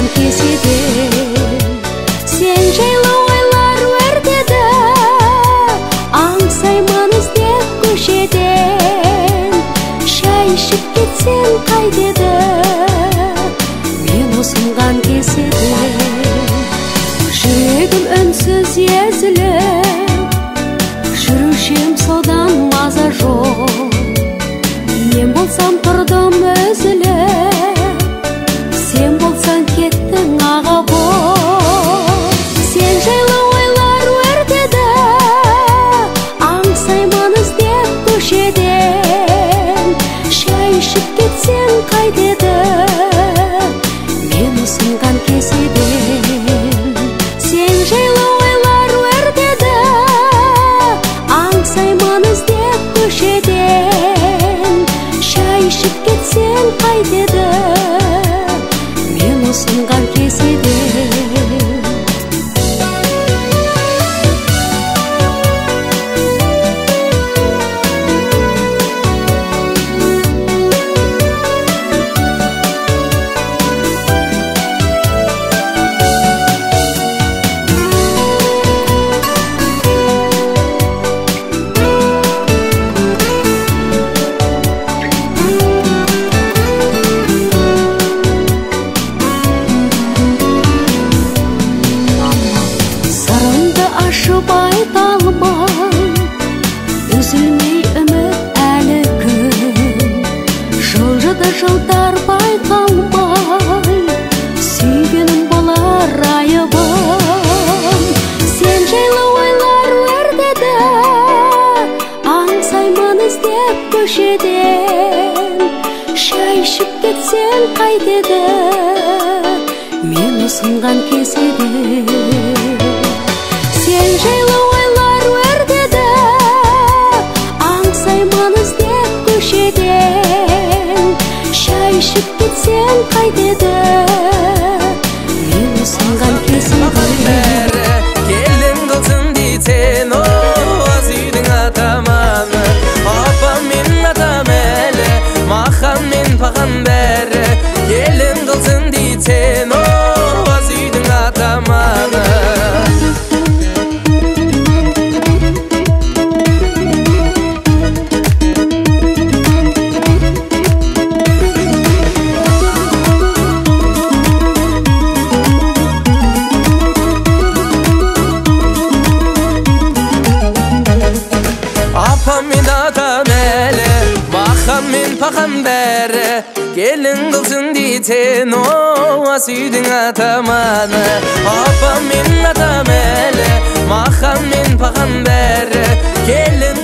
сынған кезеде сен жайлы ойлар өртеді, аңсаймын іздеп көшеден. Шай ішіп кетсең қайтеді мен осынған кезеде. Жүрегім үнсіз езіліп жүрушем, содан маза жоқ. Мен болсам тұрдым үзіліп, сен болсаң кеттің аға боп. Сен жайлы ойлар өртеді, аңсаймын іздеп көшеден. Шай ішіп кетсең қайтеді мен ұсынған кеседен. Сен жайлы ойлар өртеді, аңсаймын іздеп көшеден. Шай ішіп кетсең қайтеді мен ұсынған кеседен. Ашып айта алмай, үзілмей үміт әлі күн. Жылжыды жылдар байқалмай, сүйгенім болар айыбым. Сен жайлы ойлар өртеді, аңсаймын іздеп көшеден. Шай ішіп кетсең қайтеді мен ұсынған кеседе. Сен жайлы ойлар өртеді, аңсаймын іздеп көшеден. Шай ішіп кетсең қайтеді мен ұсынған кеседе. Келін қылсын дейтен оз үйдің атаманы. Апам мен атам әлі, махан мен паған бәрі. Келін қылсын дейтен оз үйдің атаманы. Apam men atam әлі, махам мен пақам бәрі. Келін қылсын дейтен оз үйдің атаманы. Апам мен атам әлі, махам мен пақам бәрі. Келін